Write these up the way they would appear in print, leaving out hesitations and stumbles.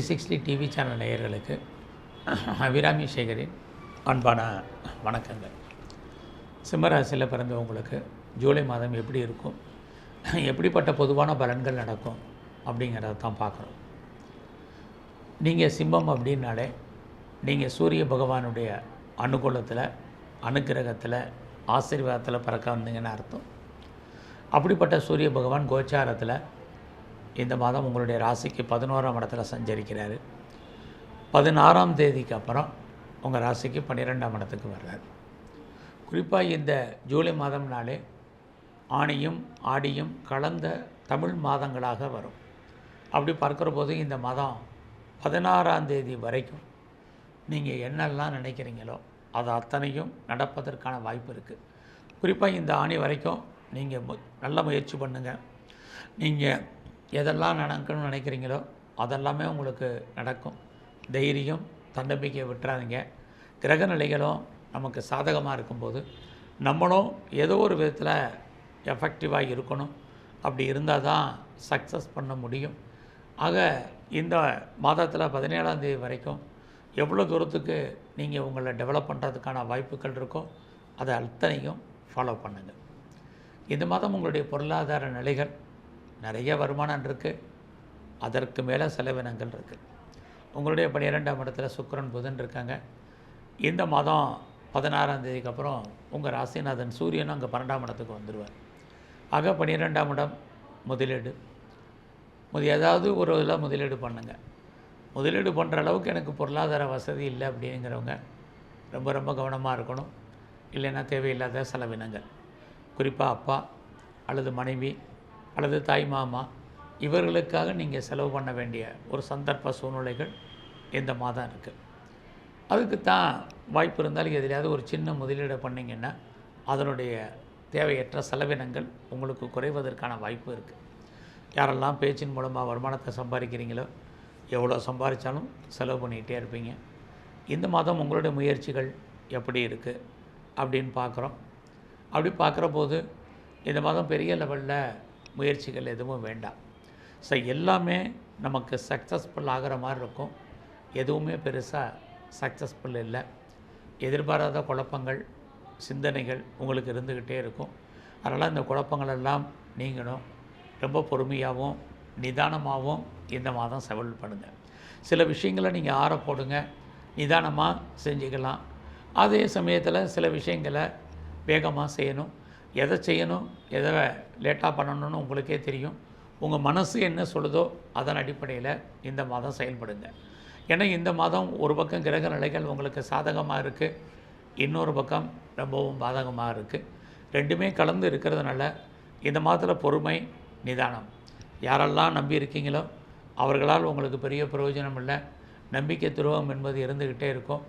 360 TV channel நேயர்களுக்கு அபிராமி சேகரின் அன்பான வணக்கங்கள். சிம்மராசியில் பிறந்தவங்களுக்கு ஜூலை மாதம் எப்படி இருக்கும், எப்படிப்பட்ட பொதுவான பலன்கள் நடக்கும் அப்படிங்கிறத தான் பார்க்குறோம். நீங்கள் சிம்மம் அப்படின்னாலே நீங்கள் சூரிய பகவானுடைய அனுகூலத்தில், அனுக்கிரகத்தில், ஆசீர்வாதத்தில் பிறக்க வந்தீங்கன்னு அர்த்தம். அப்படிப்பட்ட சூரிய பகவான் கோச்சாரத்தில் இந்த மாதம் உங்களுடைய ராசிக்கு 11ஆம் இடத்துல சஞ்சரிக்கிறார். 16ஆம் தேதிக்கு அப்புறம் உங்கள் ராசிக்கு 12ஆம் இடத்துக்கு வர்றார். குறிப்பாக இந்த ஜூலை மாதம்னாலே ஆணியும் ஆடியும் கலந்த தமிழ் மாதங்களாக வரும். அப்படி பார்க்குற போது இந்த மாதம் 16ஆம் தேதி வரைக்கும் நீங்கள் என்னெல்லாம் நினைக்கிறீங்களோ அது அத்தனையும் நடப்பதற்கான வாய்ப்பு இருக்குது. குறிப்பாக இந்த ஆணி வரைக்கும் நீங்கள் நல்ல முயற்சி பண்ணுங்கள். நீங்கள் எதெல்லாம் நடக்கணும்னு நினைக்கிறீங்களோ அதெல்லாமே உங்களுக்கு நடக்கும். தைரியம், தன்னம்பிக்கையை விட்டுறாதீங்க. கிரக நிலைகளும் நமக்கு சாதகமாக இருக்கும்போது நம்மளும் ஏதோ ஒரு விதத்தில் எஃபெக்டிவாக இருக்கணும். அப்படி இருந்தால் தான் சக்ஸஸ் பண்ண முடியும். ஆக இந்த மாதத்தில் 17ஆம் தேதி வரைக்கும் எவ்வளோ தூரத்துக்கு நீங்கள் உங்களை டெவலப் பண்ணுறதுக்கான வாய்ப்புகள் இருக்கோ அதை அத்தனையும் ஃபாலோ பண்ணுங்கள். இந்த மாதம் உங்களுடைய பொருளாதார நிலைகள் நிறைய வருமானம் இருக்குது, அதற்கு மேலே செலவினங்கள் இருக்குது. உங்களுடைய 12ஆம் இடத்துல சுக்கிரன் புதன் இருக்காங்க. இந்த மாதம் 16ஆம் தேதிக்கு அப்புறம் உங்கள் ராசிநாதன் சூரியனும் அங்கே 12ஆம் இடத்துக்கு வந்துடுவார். ஆக 12ஆம் இடம் முதலீடு, ஏதாவது ஒரு இதில் முதலீடு பண்ணுங்கள். முதலீடு பண்ணுற அளவுக்கு எனக்கு பொருளாதார வசதி இல்லை அப்படிங்கிறவங்க ரொம்ப ரொம்ப கவனமாக இருக்கணும். இல்லைன்னா தேவையில்லாத செலவினங்கள், குறிப்பாக அப்பா அல்லது மனைவி அல்லது தாய் மாமா இவர்களுக்காக நீங்கள் செலவு பண்ண வேண்டிய ஒரு சந்தர்ப்ப சூழ்நிலைகள் இந்த மாதம் இருக்குது. அதுக்கு தான் வாய்ப்பு இருந்தாலும் எதிலாவது ஒரு சின்ன முதலீடு பண்ணிங்கன்னா அதனுடைய தேவையற்ற செலவினங்கள் உங்களுக்கு குறைவதற்கான வாய்ப்பு இருக்குது. யாரெல்லாம் பேச்சின் மூலமாக வருமானத்தை சம்பாதிக்கிறீங்களோ எவ்வளோ சம்பாதிச்சாலும் செலவு பண்ணிக்கிட்டே இருப்பீங்க. இந்த மாதம் உங்களுடைய முயற்சிகள் எப்படி இருக்குது அப்படின்னு பார்க்குறோம். அப்படி பார்க்குற போது இந்த மாதம் பெரிய லெவலில் முயற்சிகள் எதுவும் வேண்டாம். ஸோ எல்லாமே நமக்கு சக்ஸஸ்ஃபுல் ஆகிற மாதிரி இருக்கும். எதுவுமே பெருசாக சக்ஸஸ்ஃபுல் இல்லை. எதிர்பாராத குழப்பங்கள், சிந்தனைகள் உங்களுக்கு இருந்துக்கிட்டே இருக்கும். அதனால் இந்த குழப்பங்கள் எல்லாம் நீங்களும் ரொம்ப பொறுமையாகவும் நிதானமாகவும் இந்த மாதம் செலவு பண்ணுங்கள். சில விஷயங்களை நீங்கள் ஆற போடுங்க, நிதானமாக செஞ்சுக்கலாம். அதே சமயத்தில் சில விஷயங்களை வேகமாக செய்யணும். எதை செய்யணும், எதை லேட்டாக பண்ணணும்னு உங்களுக்கே தெரியும். உங்கள் மனசு என்ன சொல்லுதோ அதன் அடிப்படையில் இந்த மாதம் செயல்படுங்க. ஏன்னா இந்த மாதம் ஒரு பக்கம் கிரக நிலைகள் உங்களுக்கு சாதகமாக இருக்குது, இன்னொரு பக்கம் ரொம்பவும் பாதகமாக இருக்குது. ரெண்டுமே கலந்து இருக்கிறதுனால இந்த மாதத்தில் பொறுமை, நிதானம். யாரெல்லாம் நம்பி இருக்கீங்களோ அவர்களால் உங்களுக்கு பெரிய பிரயோஜனம் இல்லை. நம்பிக்கை துரோகம் என்பது இருந்துக்கிட்டே இருக்கும்.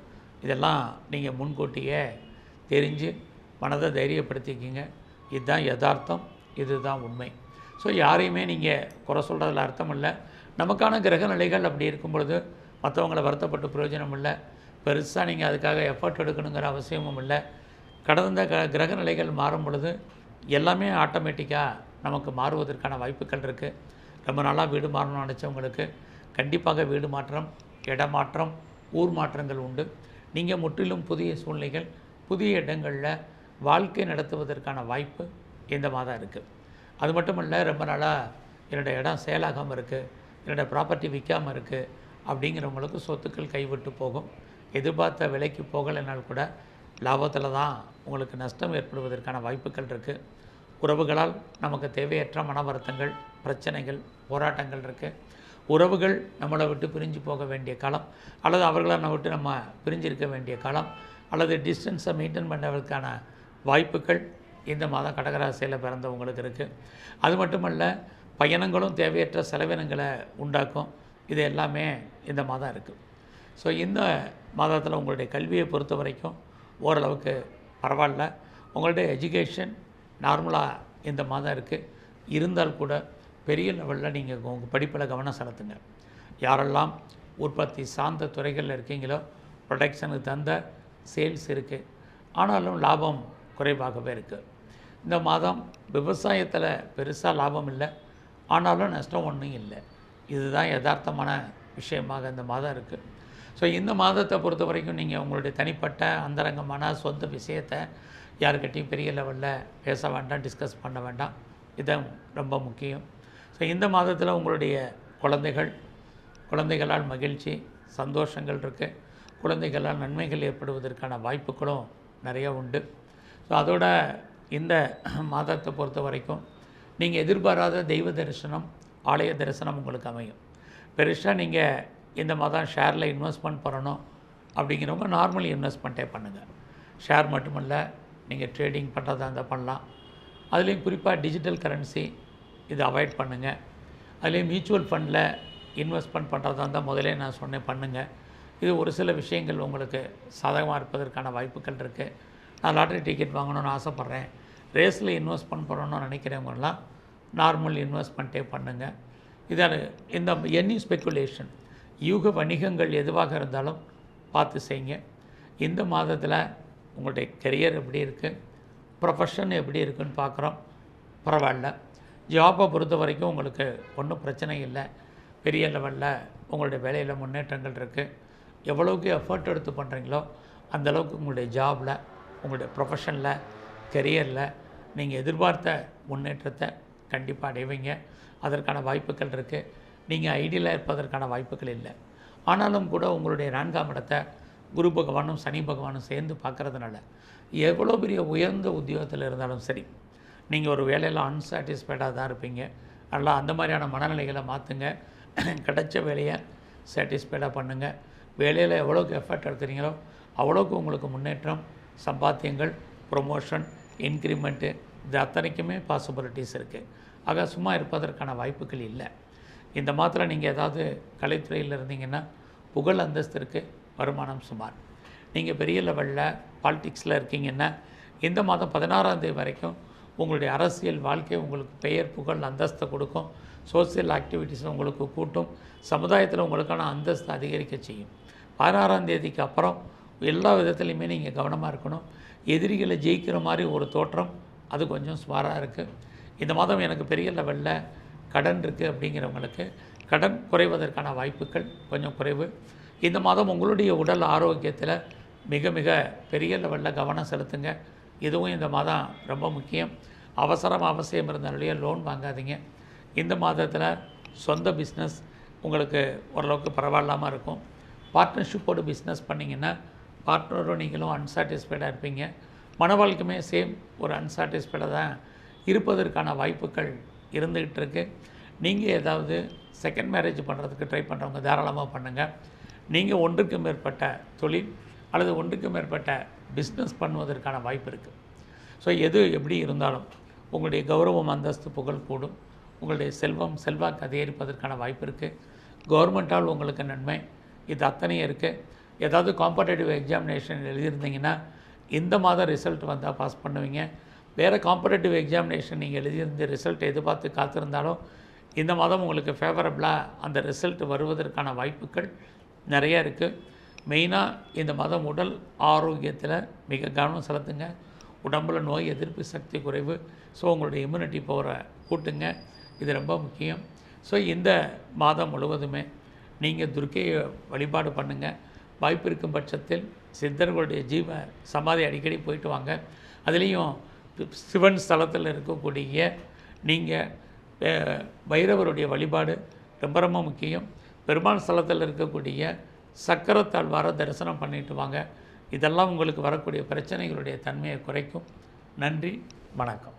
இதெல்லாம் நீங்கள் முன்கூட்டியே தெரிஞ்சு மனதை தைரியப்படுத்திக்கிங்க. இதுதான் யதார்த்தம், இதுதான் உண்மை. ஸோ யாரையுமே நீங்கள் குறை சொல்கிறதுல அர்த்தம் இல்லை. நமக்கான கிரக நிலைகள் அப்படி இருக்கும் பொழுது மற்றவங்களை வருத்தப்பட்டு பிரயோஜனம் இல்லை. பெருசாக நீங்கள் அதுக்காக எஃபர்ட் எடுக்கணுங்கிற அவசியமும் இல்லை. கடந்த கிரக நிலைகள் மாறும் பொழுது எல்லாமே ஆட்டோமேட்டிக்காக நமக்கு மாறுவதற்கான வாய்ப்புகள் இருக்குது. ரொம்ப நாளாக வீடு மாறணும்னு நினச்சவங்களுக்கு கண்டிப்பாக வீடு மாற்றம், இடமாற்றம், ஊர் மாற்றங்கள் உண்டு. நீங்கள் முற்றிலும் புதிய சூழ்நிலைகள், புதிய இடங்களில் வாழ்க்கை நடத்துவதற்கான வாய்ப்பு இந்த மாதம் இருக்குது. அது மட்டும் இல்லை, ரொம்ப நாளாக என்னோடய இடம் சேலாகாமல் இருக்குது, என்னோடய ப்ராப்பர்ட்டி விற்காமல் இருக்குது அப்படிங்கிறவங்களுக்கு சொத்துக்கள் கைவிட்டு போகும். எதிர்பார்த்த விலைக்கு போகலைனால் கூட லாபத்தில் தான் உங்களுக்கு நஷ்டம் ஏற்படுவதற்கான வாய்ப்புகள் இருக்குது. உறவுகளால் நமக்கு தேவையற்ற மன வருத்தங்கள், பிரச்சனைகள், போராட்டங்கள் இருக்குது. உறவுகள் நம்மளை விட்டு பிரிஞ்சு போக வேண்டிய காலம், அல்லது அவர்களை நம்ம விட்டு நம்ம பிரிஞ்சிருக்க வேண்டிய காலம், அல்லது டிஸ்டன்ஸை மெயின்டைன் பண்ணுறதுக்கான வாய்ப்புகள் இந்த மாதம் கடகராசியில் பிறந்தவங்களுக்கு இருக்குது. அது மட்டுமல்ல, பயணங்களும் தேவையற்ற செலவினங்களை உண்டாக்கும். இது எல்லாமே இந்த மாதம் இருக்குது. ஸோ இந்த மாதத்தில் உங்களுடைய கல்வியை பொறுத்த வரைக்கும் ஓரளவுக்கு பரவாயில்ல. உங்களுடைய எஜுகேஷன் நார்மலாக இந்த மாதம் இருக்குது. இருந்தால் கூட பெரிய லெவலில் நீங்கள் உங்கள் படிப்பில் கவனம் செலுத்துங்க. யாரெல்லாம் உற்பத்தி சார்ந்த துறைகளில் இருக்கீங்களோ ப்ரொடக்ஷனுக்கு தந்த சேல்ஸ் இருக்குது, ஆனாலும் லாபம் குறைவாகவே இருக்குது. இந்த மாதம் விவசாயத்தில் பெருசாக லாபம் இல்லை, ஆனாலும் நஷ்டம் ஒன்றும் இல்லை. இதுதான் யதார்த்தமான விஷயமாக இந்த மாதம் இருக்குது. ஸோ இந்த மாதத்தை பொறுத்த வரைக்கும் நீங்கள் உங்களுடைய தனிப்பட்ட அந்தரங்கமான சொந்த விஷயத்தை யாருக்கிட்டையும் பெரிய லெவலில் பேச வேண்டாம், டிஸ்கஸ் பண்ண வேண்டாம். இதுதான் ரொம்ப முக்கியம். ஸோ இந்த மாதத்தில் உங்களுடைய குழந்தைகளால் மகிழ்ச்சி, சந்தோஷங்கள் இருக்குது. குழந்தைகளால் நன்மைகள் ஏற்படுவதற்கான வாய்ப்புகளும் நிறைய உண்டு. ஸோ அதோட இந்த மாதத்தை பொறுத்த வரைக்கும் நீங்கள் எதிர்பாராத தெய்வ தரிசனம், ஆலய தரிசனம் உங்களுக்கு அமையும். பெருசாக நீங்கள் இந்த மாதம் ஷேரில் இன்வெஸ்ட்மெண்ட் பண்ணணும் அப்படிங்கிறவங்க நார்மல் இன்வெஸ்ட்மெண்ட்டே பண்ணுங்கள். ஷேர் மட்டுமல்ல, நீங்கள் ட்ரேடிங் பண்ணுறதா இருந்தால் பண்ணலாம். அதுலேயும் குறிப்பாக டிஜிட்டல் கரன்சி இதை அவாய்ட் பண்ணுங்கள். அதுலேயும் மியூச்சுவல் ஃபண்டில் இன்வெஸ்ட்மெண்ட் பண்ணுறதா இருந்தால் முதலே நான் சொன்னேன் பண்ணுங்கள். இது ஒரு சில விஷயங்கள் உங்களுக்கு சாதகமாக இருப்பதற்கான வாய்ப்புகள் இருக்குது. நான் லாட்டரி டிக்கெட் வாங்கணும்னு ஆசைப்பட்றேன், ரேஸில் இன்வெஸ்ட்மெண்ட் பண்ணணும்னு நினைக்கிறவங்கலாம் நார்மல் இன்வெஸ்ட்மெண்ட்டே பண்ணுங்கள். இதால் இந்த எனி ஸ்பெக்குலேஷன், யூக வணிகங்கள் எதுவாக இருந்தாலும் பார்த்து செய்யுங்க. இந்த மாதத்தில் உங்களுடைய கெரியர் எப்படி இருக்குது, ப்ரொஃபஷன் எப்படி இருக்குதுன்னு பார்க்குறோம். பரவாயில்ல. ஜாப்பை பொறுத்த வரைக்கும் உங்களுக்கு ஒன்றும் பிரச்சனை இல்லை. பெரிய லெவலில் உங்களுடைய வேலையில் முன்னேற்றங்கள் இருக்குது. எவ்வளோக்கு எஃபர்ட் எடுத்து பண்ணுறீங்களோ அந்தளவுக்கு உங்களுடைய ஜாபில், உங்களுடைய ப்ரொஃபஷனில், கெரியரில் நீங்கள் எதிர்பார்த்த முன்னேற்றத்தை கண்டிப்பாக அடைவீங்க. அதற்கான வாய்ப்புகள் இருக்குது. நீங்கள் ஐடியலாக இருப்பதற்கான வாய்ப்புகள் இல்லை. ஆனாலும் கூட உங்களுடைய 4ஆம் இடத்தை குரு பகவானும் சனி பகவானும் சேர்ந்து பார்க்குறதுனால எவ்வளோ பெரிய உயர்ந்த உத்தியோகத்தில் இருந்தாலும் சரி, நீங்கள் ஒரு வேலையில் அன்சாட்டிஸ்ஃபைடாக தான் இருப்பீங்க. நல்லா அந்த மாதிரியான மனநிலைகளை மாற்றுங்க. கிடைச்ச வேலையை சாட்டிஸ்ஃபைடாக பண்ணுங்கள். வேலையில் எவ்வளோக்கு எஃபர்ட் எடுக்கிறீங்களோ அவ்வளோக்கு உங்களுக்கு முன்னேற்றம், சம்பாத்தியங்கள், ப்ரொமோஷன், இன்க்ரிமெண்ட்டு இது அத்தனைக்குமே பாசிபிலிட்டிஸ் இருக்குது. ஆக சும்மா இருப்பதற்கான வாய்ப்புகள் இல்லை. இந்த மாதத்தில் நீங்கள் ஏதாவது கலைத்துறையில் இருந்தீங்கன்னா புகழ் அந்தஸ்து இருக்குது, வருமானம் சுமார். நீங்கள் பெரிய லெவலில் பாலிடிக்ஸில் இருக்கீங்கன்னா இந்த மாதம் 16ஆம் தேதி வரைக்கும் உங்களுடைய அரசியல் வாழ்க்கை உங்களுக்கு பெயர், புகழ், அந்தஸ்தை கொடுக்கும். சோசியல் ஆக்டிவிட்டீஸில் உங்களுக்கு கூட்டும். சமுதாயத்தில் உங்களுக்கான அந்தஸ்தை அதிகரிக்க செய்யும். 16ஆம் தேதிக்கு அப்புறம் எல்லா விதத்துலையுமே நீங்கள் கவனமாக இருக்கணும். எதிரிகளை ஜெயிக்கிற மாதிரி ஒரு தோற்றம் அது கொஞ்சம் சுமாராக இருக்குது. இந்த மாதம் எனக்கு பெரிய லெவலில் கடன் இருக்குது அப்படிங்கிறவங்களுக்கு கடன் குறைவதற்கான வாய்ப்புகள் கொஞ்சம் குறைவு. இந்த மாதம் உங்களுடைய உடல் ஆரோக்கியத்தில் மிக மிக பெரிய லெவலில் கவனம் செலுத்துங்க. இதுவும் இந்த மாதம் ரொம்ப முக்கியம். அவசியம் இருந்தாலே லோன் வாங்காதீங்க. இந்த மாதத்தில் சொந்த பிஸ்னஸ் உங்களுக்கு ஓரளவுக்கு பரவாயில்லாமல் இருக்கும். பார்ட்னர்ஷிப்போடு பிஸ்னஸ் பண்ணிங்கன்னா பார்ட்னரும் நீங்களும் அன்சாட்டிஸ்ஃபைடாக இருப்பீங்க. மன வாழ்க்கையுமே சேம் ஒரு அன்சாட்டிஸ்ஃபைடாக தான் இருப்பதற்கான வாய்ப்புகள் இருந்துக்கிட்டு இருக்குது. நீங்கள் ஏதாவது செகண்ட் மேரேஜ் பண்ணுறதுக்கு ட்ரை பண்ணுறவங்க தாராளமாக பண்ணுங்கள். நீங்கள் ஒன்றுக்கு மேற்பட்ட தொழில் அல்லது ஒன்றுக்கு மேற்பட்ட பிஸ்னஸ் பண்ணுவதற்கான வாய்ப்பு இருக்குது. ஸோ எது எப்படி இருந்தாலும் உங்களுடைய கௌரவம், அந்தஸ்து, புகழ் கூடும். உங்களுடைய செல்வம், செல்வாக்கு அதிகரிப்பதற்கான வாய்ப்பு இருக்குது. கவர்மெண்ட்டால் உங்களுக்கு நன்மை, இது அத்தனையும் இருக்குது. ஏதாவது காம்படேட்டிவ் எக்ஸாமினேஷன் எழுதியிருந்தீங்கன்னா இந்த மாதம் ரிசல்ட் வந்தால் பாஸ் பண்ணுவீங்க. வேறு காம்படேட்டிவ் எக்ஸாமினேஷன் நீங்கள் எழுதியிருந்து ரிசல்ட் எதிர்பார்த்து காத்திருந்தாலும் இந்த மாதம் உங்களுக்கு ஃபேவரபிளாக அந்த ரிசல்ட் வருவதற்கான வாய்ப்புகள் நிறையா இருக்குது. மெயினாக இந்த மாதம் உடல் ஆரோக்கியத்தில் மிக கவனம் செலுத்துங்க. உடம்பில் நோய் எதிர்ப்பு சக்தி குறைவு. ஸோ உங்களுடைய இம்யூனிட்டி பவரை கூட்டுங்க. இது ரொம்ப முக்கியம். ஸோ இந்த மாதம் முழுவதுமே நீங்கள் துர்க்கையை வழிபாடு பண்ணுங்கள். வாய்ப்பு இருக்கும் பட்சத்தில் சித்தர்களுடைய ஜீவ சமாதி அடிக்கடி போயிட்டு வாங்க. அதுலேயும் சிவன் ஸ்தலத்தில் இருக்கக்கூடிய நீங்கள் பைரவருடைய வழிபாடு ரொம்ப ரொம்ப முக்கியம். பெருமாள் ஸ்தலத்தில் இருக்கக்கூடிய சக்கரத்தாழ்வாரை தரிசனம் பண்ணிட்டு வாங்க. இதெல்லாம் உங்களுக்கு வரக்கூடிய பிரச்சனைகளுடைய தன்மையை குறைக்கும். நன்றி, வணக்கம்.